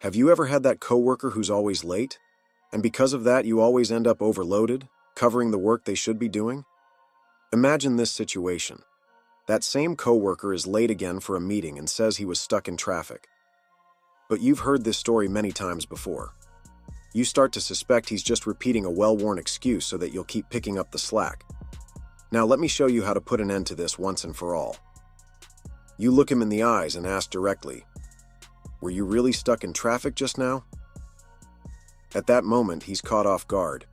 Have you ever had that coworker who's always late? And because of that, you always end up overloaded, covering the work they should be doing? Imagine this situation. That same coworker is late again for a meeting and says he was stuck in traffic. But you've heard this story many times before. You start to suspect he's just repeating a well-worn excuse so that you'll keep picking up the slack. Now let me show you how to put an end to this once and for all. You look him in the eyes and ask directly, "Were you really stuck in traffic just now?" At that moment, he's caught off guard.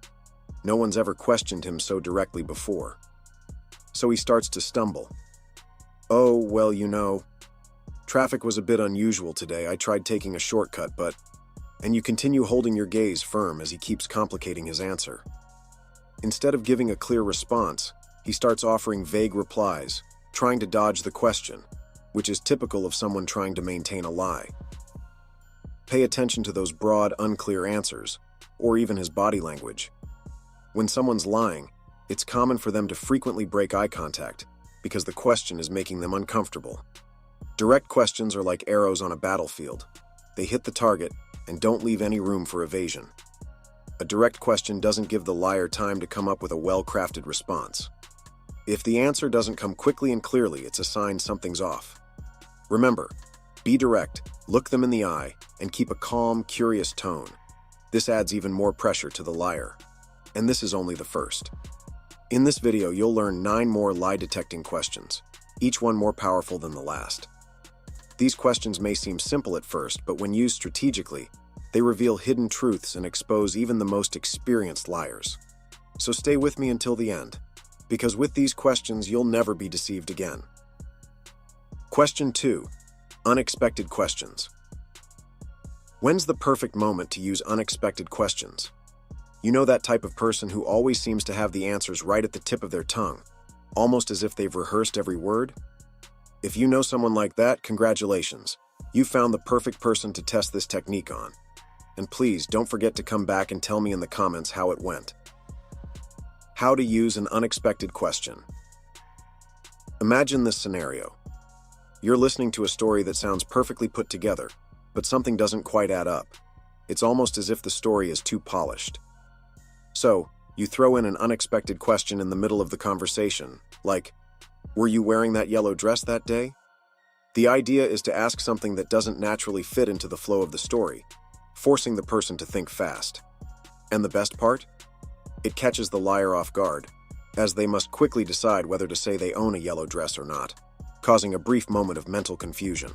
No one's ever questioned him so directly before. So he starts to stumble. "Oh, well, traffic was a bit unusual today. I tried taking a shortcut, but..." And you continue holding your gaze firm as he keeps complicating his answer. Instead of giving a clear response, he starts offering vague replies, trying to dodge the question, which is typical of someone trying to maintain a lie. Pay attention to those broad, unclear answers, or even his body language. When someone's lying, it's common for them to frequently break eye contact because the question is making them uncomfortable. Direct questions are like arrows on a battlefield. They hit the target and don't leave any room for evasion. A direct question doesn't give the liar time to come up with a well-crafted response. If the answer doesn't come quickly and clearly, it's a sign something's off. Remember, be direct, look them in the eye, and keep a calm, curious tone. This adds even more pressure to the liar. And this is only the first. In this video, you'll learn 9 more lie-detecting questions, each one more powerful than the last. These questions may seem simple at first, but when used strategically, they reveal hidden truths and expose even the most experienced liars. So stay with me until the end, because with these questions, you'll never be deceived again. Question 2. Unexpected questions. When's the perfect moment to use unexpected questions? You know that type of person who always seems to have the answers right at the tip of their tongue, almost as if they've rehearsed every word? If you know someone like that, congratulations. You found the perfect person to test this technique on. And please don't forget to come back and tell me in the comments how it went. How to use an unexpected question. Imagine this scenario. You're listening to a story that sounds perfectly put together, but something doesn't quite add up. It's almost as if the story is too polished. So, you throw in an unexpected question in the middle of the conversation, like, "Were you wearing that yellow dress that day?" The idea is to ask something that doesn't naturally fit into the flow of the story, forcing the person to think fast. And the best part? It catches the liar off guard, as they must quickly decide whether to say they own a yellow dress or not, causing a brief moment of mental confusion.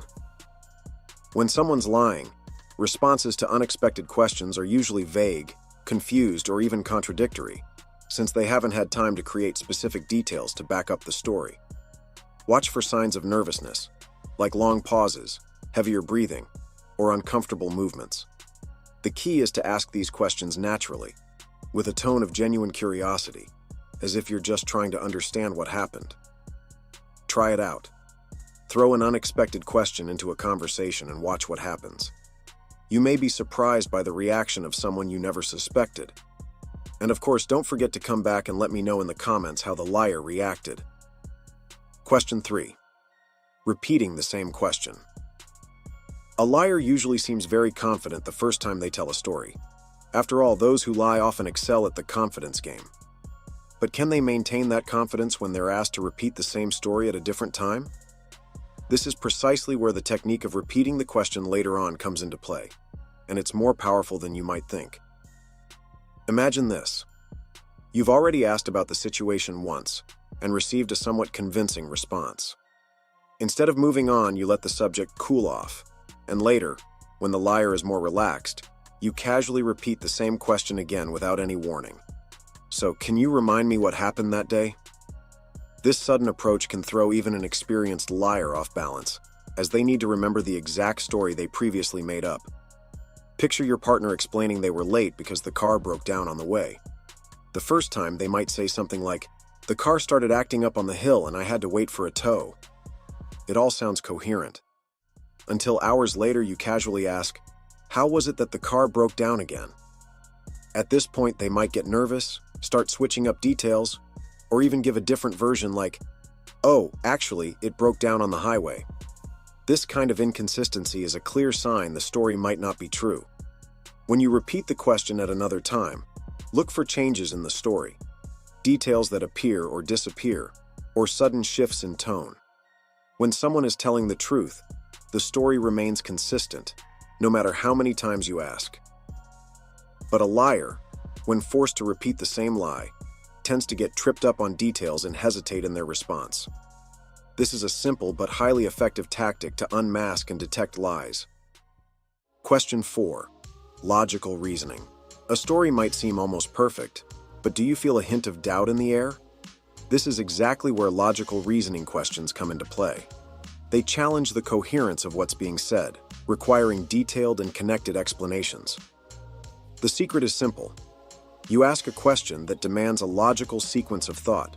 When someone's lying, responses to unexpected questions are usually vague, confused, or even contradictory, since they haven't had time to create specific details to back up the story. Watch for signs of nervousness, like long pauses, heavier breathing, or uncomfortable movements. The key is to ask these questions naturally, with a tone of genuine curiosity, as if you're just trying to understand what happened. Try it out. Throw an unexpected question into a conversation and watch what happens. You may be surprised by the reaction of someone you never suspected. And of course, don't forget to come back and let me know in the comments how the liar reacted. Question 3. Repeating the same question. A liar usually seems very confident the first time they tell a story. After all, those who lie often excel at the confidence game. But can they maintain that confidence when they're asked to repeat the same story at a different time? This is precisely where the technique of repeating the question later on comes into play, and it's more powerful than you might think. Imagine this. You've already asked about the situation once and received a somewhat convincing response. Instead of moving on, you let the subject cool off, and later, when the liar is more relaxed, you casually repeat the same question again without any warning. "So, can you remind me what happened that day?" This sudden approach can throw even an experienced liar off balance, as they need to remember the exact story they previously made up. Picture your partner explaining they were late because the car broke down on the way. The first time, they might say something like, "The car started acting up on the hill and I had to wait for a tow." It all sounds coherent. Until hours later, you casually ask, "How was it that the car broke down again?" At this point, they might get nervous, start switching up details, or even give a different version like, "Oh, actually, it broke down on the highway." This kind of inconsistency is a clear sign the story might not be true. When you repeat the question at another time, look for changes in the story, details that appear or disappear, or sudden shifts in tone. When someone is telling the truth, the story remains consistent, no matter how many times you ask. But a liar, when forced to repeat the same lie, tends to get tripped up on details and hesitate in their response. This is a simple but highly effective tactic to unmask and detect lies. Question 4. Logical reasoning. A story might seem almost perfect, but do you feel a hint of doubt in the air? This is exactly where logical reasoning questions come into play. They challenge the coherence of what's being said, requiring detailed and connected explanations. The secret is simple. You ask a question that demands a logical sequence of thought.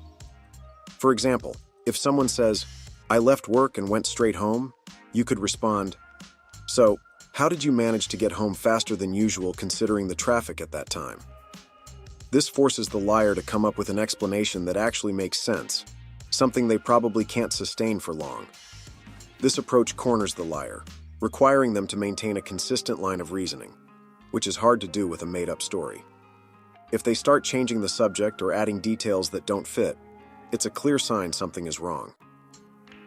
For example, if someone says, "I left work and went straight home," you could respond, "So, how did you manage to get home faster than usual considering the traffic at that time?" This forces the liar to come up with an explanation that actually makes sense, something they probably can't sustain for long. This approach corners the liar, requiring them to maintain a consistent line of reasoning, which is hard to do with a made-up story. If they start changing the subject or adding details that don't fit, it's a clear sign something is wrong.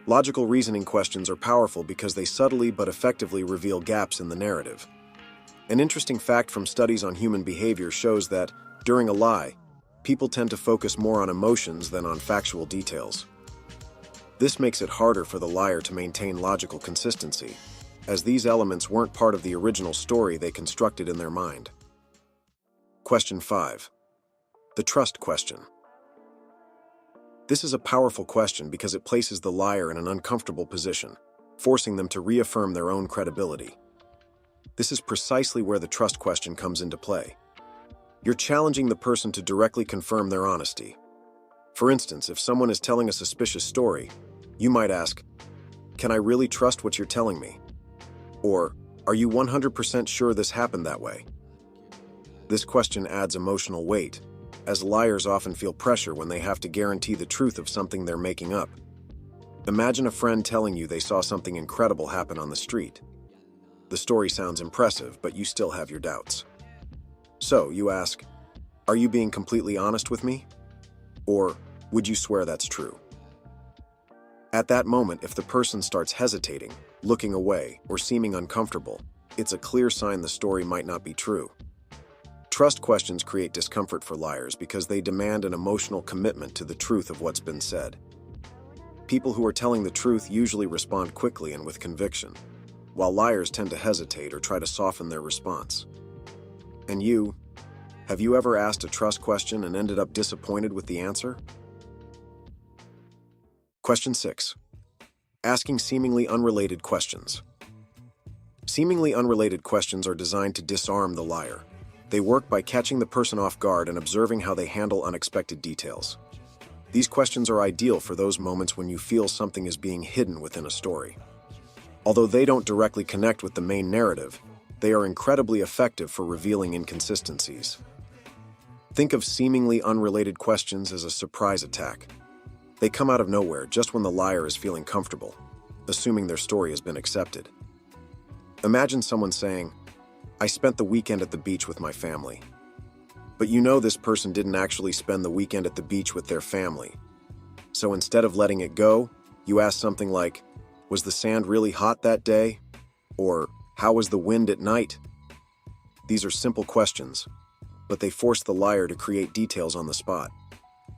Logical reasoning questions are powerful because they subtly but effectively reveal gaps in the narrative. An interesting fact from studies on human behavior shows that, during a lie, people tend to focus more on emotions than on factual details. This makes it harder for the liar to maintain logical consistency, as these elements weren't part of the original story they constructed in their mind. Question 5. The trust question. This is a powerful question because it places the liar in an uncomfortable position, forcing them to reaffirm their own credibility. This is precisely where the trust question comes into play. You're challenging the person to directly confirm their honesty. For instance, if someone is telling a suspicious story, you might ask, "Can I really trust what you're telling me?" Or, "Are you 100% sure this happened that way?" This question adds emotional weight, as liars often feel pressure when they have to guarantee the truth of something they're making up. Imagine a friend telling you they saw something incredible happen on the street. The story sounds impressive, but you still have your doubts. So, you ask, "Are you being completely honest with me?" Or, "Would you swear that's true?" At that moment, if the person starts hesitating, looking away, or seeming uncomfortable, it's a clear sign the story might not be true. Trust questions create discomfort for liars because they demand an emotional commitment to the truth of what's been said. People who are telling the truth usually respond quickly and with conviction, while liars tend to hesitate or try to soften their response. And you, have you ever asked a trust question and ended up disappointed with the answer? Question 6. Asking seemingly unrelated questions. Seemingly unrelated questions are designed to disarm the liar. They work by catching the person off guard and observing how they handle unexpected details. These questions are ideal for those moments when you feel something is being hidden within a story. Although they don't directly connect with the main narrative, they are incredibly effective for revealing inconsistencies. Think of seemingly unrelated questions as a surprise attack. They come out of nowhere just when the liar is feeling comfortable, assuming their story has been accepted. Imagine someone saying, "I spent the weekend at the beach with my family." But you know this person didn't actually spend the weekend at the beach with their family. So instead of letting it go, you ask something like, "Was the sand really hot that day?" Or, "How was the wind at night?" These are simple questions, but they force the liar to create details on the spot,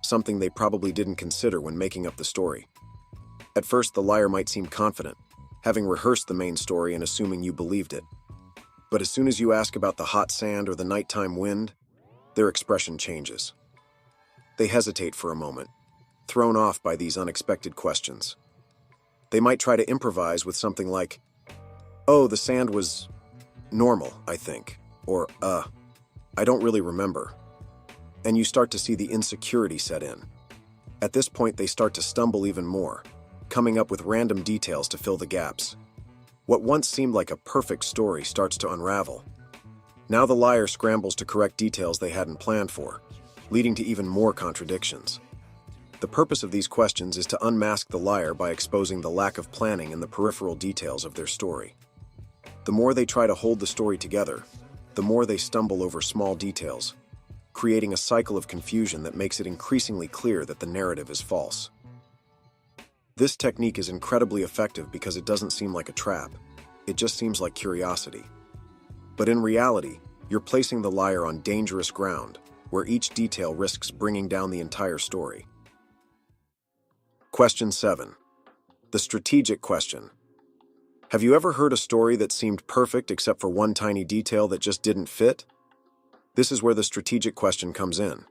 something they probably didn't consider when making up the story. At first, the liar might seem confident, having rehearsed the main story and assuming you believed it. But as soon as you ask about the hot sand or the nighttime wind, their expression changes. They hesitate for a moment, thrown off by these unexpected questions. They might try to improvise with something like, "Oh, the sand was normal, I think," or "I don't really remember." And you start to see the insecurity set in. At this point, they start to stumble even more, coming up with random details to fill the gaps. What once seemed like a perfect story starts to unravel. Now the liar scrambles to correct details they hadn't planned for, leading to even more contradictions. The purpose of these questions is to unmask the liar by exposing the lack of planning in the peripheral details of their story. The more they try to hold the story together, the more they stumble over small details, creating a cycle of confusion that makes it increasingly clear that the narrative is false. This technique is incredibly effective because it doesn't seem like a trap. It just seems like curiosity. But in reality, you're placing the liar on dangerous ground, where each detail risks bringing down the entire story. Question 7. The strategic question. Have you ever heard a story that seemed perfect except for one tiny detail that just didn't fit? This is where the strategic question comes in.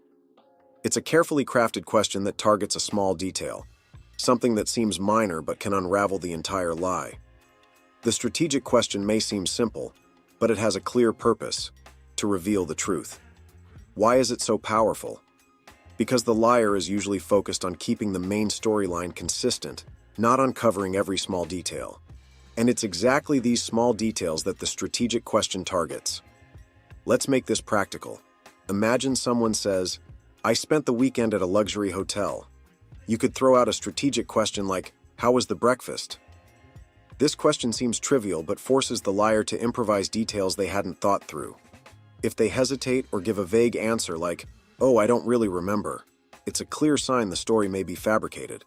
It's a carefully crafted question that targets a small detail, something that seems minor but can unravel the entire lie. The strategic question may seem simple, but it has a clear purpose: to reveal the truth. Why is it so powerful? Because the liar is usually focused on keeping the main storyline consistent, not on covering every small detail. And it's exactly these small details that the strategic question targets. Let's make this practical. Imagine someone says, "I spent the weekend at a luxury hotel." You could throw out a strategic question like, "How was the breakfast?" This question seems trivial but forces the liar to improvise details they hadn't thought through. If they hesitate or give a vague answer like, "Oh, I don't really remember," it's a clear sign the story may be fabricated.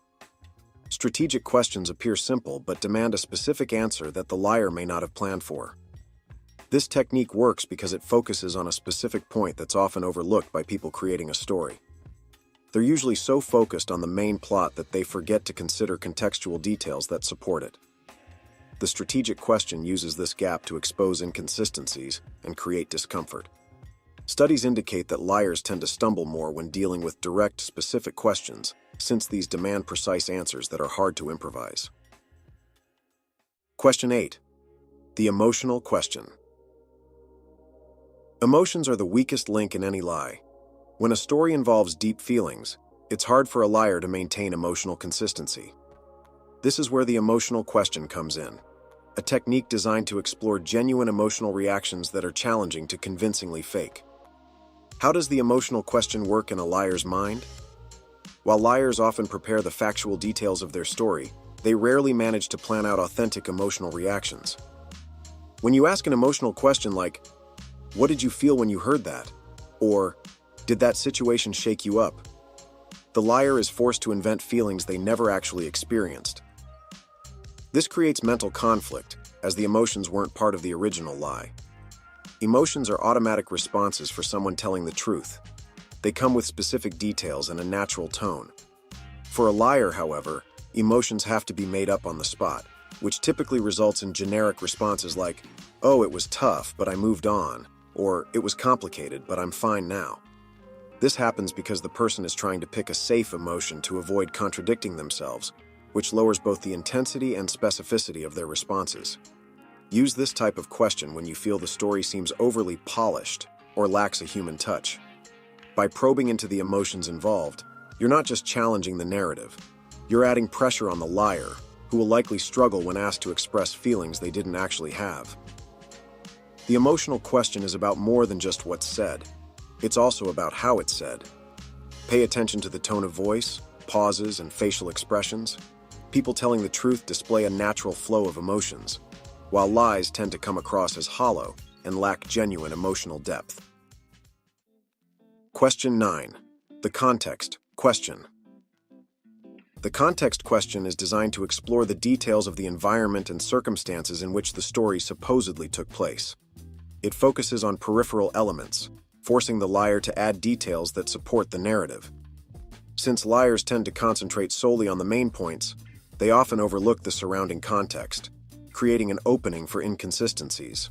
Strategic questions appear simple but demand a specific answer that the liar may not have planned for. This technique works because it focuses on a specific point that's often overlooked by people creating a story. They're usually so focused on the main plot that they forget to consider contextual details that support it. The strategic question uses this gap to expose inconsistencies and create discomfort. Studies indicate that liars tend to stumble more when dealing with direct, specific questions, since these demand precise answers that are hard to improvise. Question 8. The emotional question. Emotions are the weakest link in any lie. When a story involves deep feelings, it's hard for a liar to maintain emotional consistency. This is where the emotional question comes in, a technique designed to explore genuine emotional reactions that are challenging to convincingly fake. How does the emotional question work in a liar's mind? While liars often prepare the factual details of their story, they rarely manage to plan out authentic emotional reactions. When you ask an emotional question like, "What did you feel when you heard that?" or "Did that situation shake you up?" the liar is forced to invent feelings they never actually experienced. This creates mental conflict, as the emotions weren't part of the original lie. Emotions are automatic responses for someone telling the truth. They come with specific details and a natural tone. For a liar, however, emotions have to be made up on the spot, which typically results in generic responses like, "Oh, it was tough, but I moved on," or "It was complicated, but I'm fine now." This happens because the person is trying to pick a safe emotion to avoid contradicting themselves, which lowers both the intensity and specificity of their responses. Use this type of question when you feel the story seems overly polished or lacks a human touch. By probing into the emotions involved, you're not just challenging the narrative, you're adding pressure on the liar, who will likely struggle when asked to express feelings they didn't actually have. The emotional question is about more than just what's said. It's also about how it's said. Pay attention to the tone of voice, pauses, and facial expressions. People telling the truth display a natural flow of emotions, while lies tend to come across as hollow and lack genuine emotional depth. Question 9. The context question. The context question is designed to explore the details of the environment and circumstances in which the story supposedly took place. It focuses on peripheral elements, forcing the liar to add details that support the narrative. Since liars tend to concentrate solely on the main points, they often overlook the surrounding context, creating an opening for inconsistencies.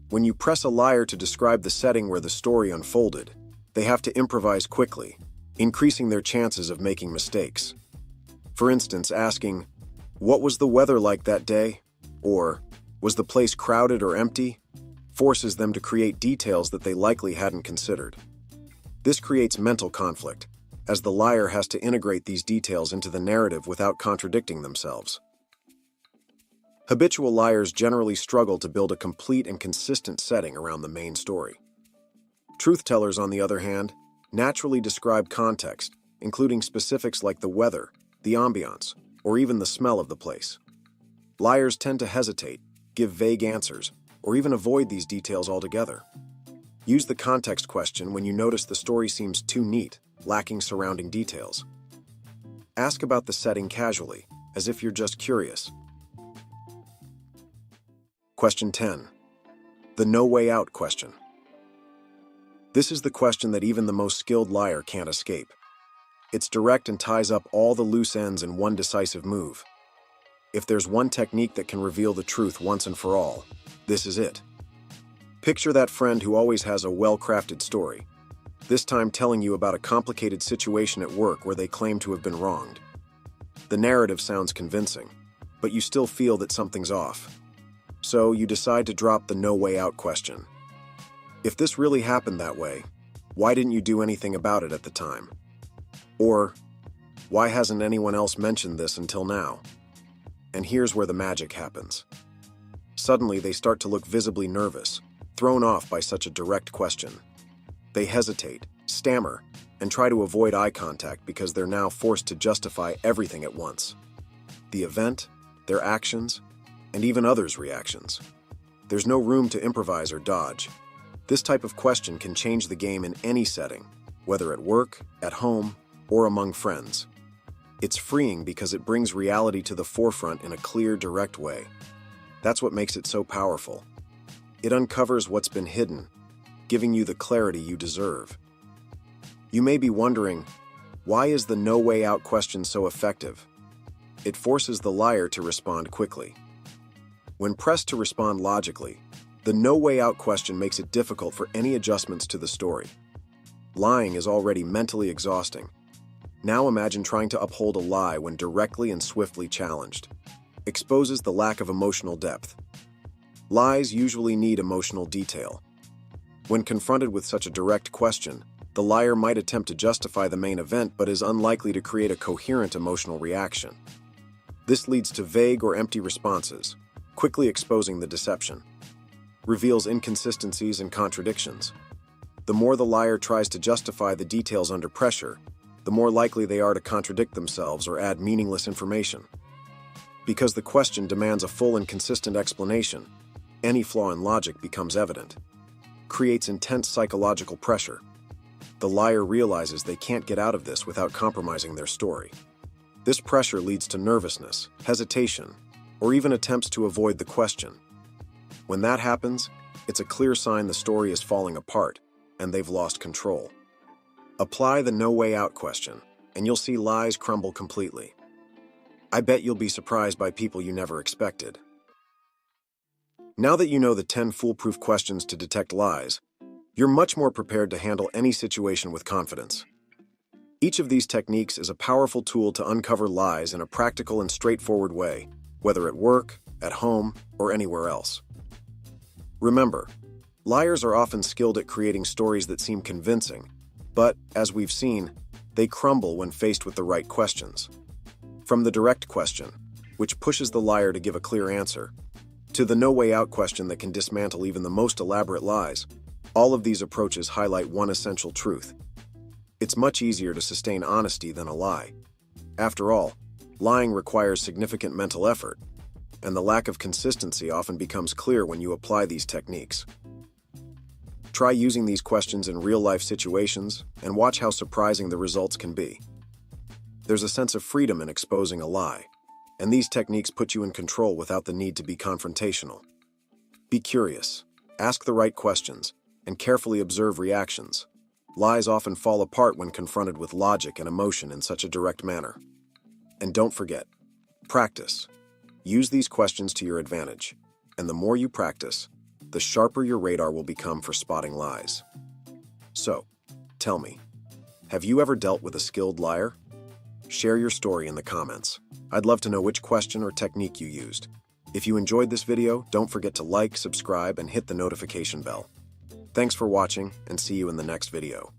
When you press a liar to describe the setting where the story unfolded, they have to improvise quickly, increasing their chances of making mistakes. For instance, asking, "What was the weather like that day?" or "Was the place crowded or empty?" forces them to create details that they likely hadn't considered. This creates mental conflict, as the liar has to integrate these details into the narrative without contradicting themselves. Habitual liars generally struggle to build a complete and consistent setting around the main story. Truth-tellers, on the other hand, naturally describe context, including specifics like the weather, the ambiance, or even the smell of the place. Liars tend to hesitate, give vague answers, or even avoid these details altogether. Use the context question when you notice the story seems too neat, lacking surrounding details. Ask about the setting casually, as if you're just curious. Question 10. The no way out question. This is the question that even the most skilled liar can't escape. It's direct and ties up all the loose ends in one decisive move. If there's one technique that can reveal the truth once and for all, this is it. Picture that friend who always has a well-crafted story, this time telling you about a complicated situation at work where they claim to have been wronged. The narrative sounds convincing, but you still feel that something's off. So you decide to drop the no way out question. If this really happened that way, why didn't you do anything about it at the time? Or, why hasn't anyone else mentioned this until now? And here's where the magic happens. Suddenly, they start to look visibly nervous, thrown off by such a direct question. They hesitate, stammer, and try to avoid eye contact because they're now forced to justify everything at once. The event, their actions, and even others' reactions. There's no room to improvise or dodge. This type of question can change the game in any setting, whether at work, at home, or among friends. It's freeing because it brings reality to the forefront in a clear, direct way. That's what makes it so powerful. It uncovers what's been hidden, giving you the clarity you deserve. You may be wondering, why is the no way out question so effective? It forces the liar to respond quickly. When pressed to respond logically, the no way out question makes it difficult for any adjustments to the story. Lying is already mentally exhausting. Now imagine trying to uphold a lie when directly and swiftly challenged. Exposes the lack of emotional depth. Lies usually need emotional detail. When confronted with such a direct question, the liar might attempt to justify the main event but is unlikely to create a coherent emotional reaction. This leads to vague or empty responses, quickly exposing the deception. Reveals inconsistencies and contradictions. The more the liar tries to justify the details under pressure, the more likely they are to contradict themselves or add meaningless information. Because the question demands a full and consistent explanation, any flaw in logic becomes evident. Creates intense psychological pressure. The liar realizes they can't get out of this without compromising their story. This pressure leads to nervousness, hesitation, or even attempts to avoid the question. When that happens, it's a clear sign the story is falling apart and they've lost control. Apply the no way out question, and you'll see lies crumble completely. I bet you'll be surprised by people you never expected. Now that you know the 10 foolproof questions to detect lies, you're much more prepared to handle any situation with confidence. Each of these techniques is a powerful tool to uncover lies in a practical and straightforward way, whether at work, at home, or anywhere else. Remember, liars are often skilled at creating stories that seem convincing, but, as we've seen, they crumble when faced with the right questions. From the direct question, which pushes the liar to give a clear answer, to the no way out question that can dismantle even the most elaborate lies, all of these approaches highlight one essential truth. It's much easier to sustain honesty than a lie. After all, lying requires significant mental effort, and the lack of consistency often becomes clear when you apply these techniques. Try using these questions in real-life situations and watch how surprising the results can be. There's a sense of freedom in exposing a lie, and these techniques put you in control without the need to be confrontational. Be curious, ask the right questions, and carefully observe reactions. Lies often fall apart when confronted with logic and emotion in such a direct manner. And don't forget, practice. Use these questions to your advantage, and the more you practice, the sharper your radar will become for spotting lies. So, tell me, have you ever dealt with a skilled liar? Share your story in the comments. I'd love to know which question or technique you used. If you enjoyed this video, don't forget to like, subscribe, and hit the notification bell. Thanks for watching, and see you in the next video.